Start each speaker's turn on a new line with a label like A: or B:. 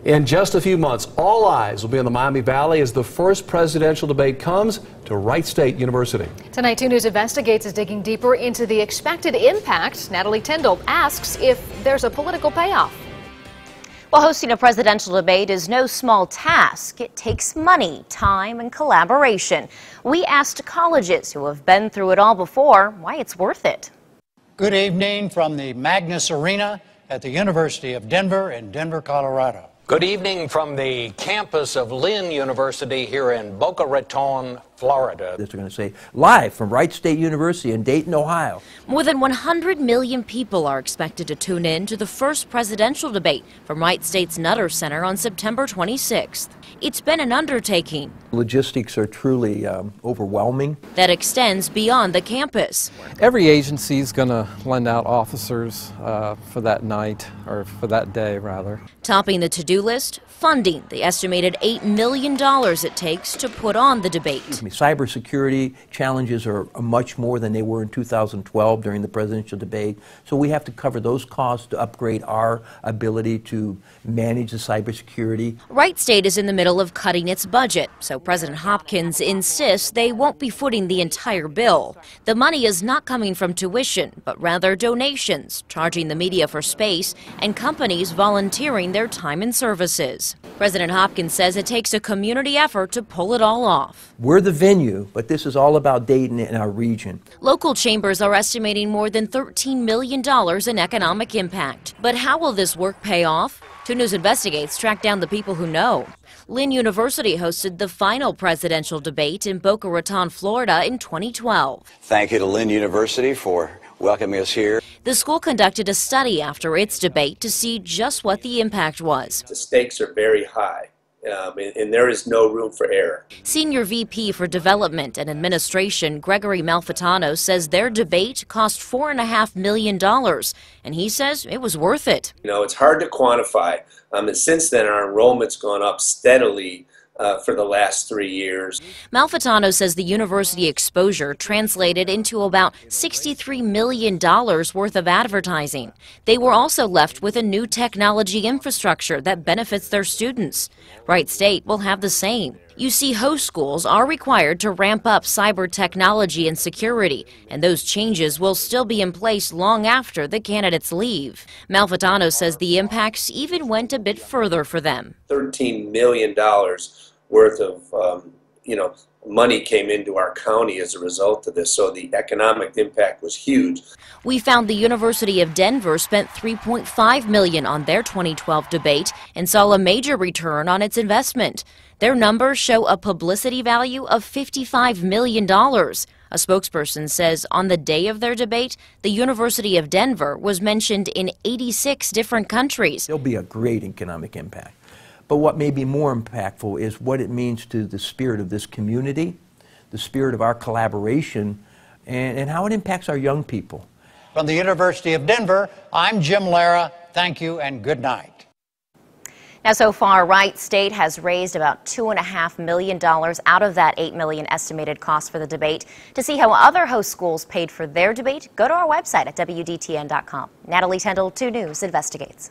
A: In just a few months, all eyes will be on the Miami Valley as the first presidential debate comes to Wright State University.
B: Tonight, 2 News Investigates is digging deeper into the expected impact. Natalie Tyndall asks if there's a political payoff.
C: Well, hosting a presidential debate is no small task. It takes money, time, and collaboration. We asked colleges who have been through it all before why it's worth it.
D: Good evening from the Magnus Arena at the University of Denver in Denver, Colorado.
E: Good evening from the campus of Lynn University here in Boca Raton, Florida.
F: They're going to say live from Wright State University in Dayton, Ohio.
C: More than 100 million people are expected to tune in to the first presidential debate from Wright State's Nutter Center on September 26th. It's been an undertaking.
F: Logistics are truly overwhelming.
C: That extends beyond the campus.
G: Every agency is going to lend out officers for that night, or for that day, rather.
C: Topping the to-do list, funding the estimated $8 million it takes to put on the debate.
F: Cybersecurity challenges are much more than they were in 2012 during the presidential debate, so we have to cover those costs to upgrade our ability to manage the cybersecurity.
C: Wright State is in the middle of cutting its budget, so President Hopkins insists they won't be footing the entire bill. The money is not coming from tuition, but rather donations, charging the media for space, and companies volunteering their time and services. President Hopkins says it takes a community effort to pull it all off.
F: We're the venue, but this is all about Dayton and our region.
C: Local chambers are estimating more than $13 million in economic impact. But how will this work pay off? 2 News Investigates tracked down the people who know. Lynn University hosted the final presidential debate in Boca Raton, Florida in 2012.
H: Thank you to Lynn University for welcoming us here.
C: The school conducted a study after its debate to see just what the impact was.
I: The stakes are very high, and there is no room for error.
C: Senior VP for Development and Administration Gregory Malfitano says their debate cost $4.5 million, and he says it was worth it.
I: You know, it's hard to quantify, and since then our enrollment's gone up steadily for the last 3 years.
C: Malfitano says the university exposure translated into about $63 million worth of advertising. They were also left with a new technology infrastructure that benefits their students. Wright State will have the same. You see, host schools are required to ramp up cyber technology and security, and those changes will still be in place long after the candidates leave. Malfitano says the impacts even went a bit further for them.
I: $13 million worth of money came into our county as a result of this, so the economic impact was huge.
C: We found the University of Denver spent $3.5 million on their 2012 debate and saw a major return on its investment. Their numbers show a publicity value of $55 million. A spokesperson says on the day of their debate, the University of Denver was mentioned in 86 different countries.
F: There'll be a great economic impact. But what may be more impactful is what it means to the spirit of this community, the spirit of our collaboration, and how it impacts our young people.
D: From the University of Denver, I'm Jim Lara. Thank you and good night.
C: Now, so far, Wright State has raised about $2.5 million out of that $8 million estimated cost for the debate. To see how other host schools paid for their debate, go to our website at WDTN.com. Natalie Tyndall, 2 News Investigates.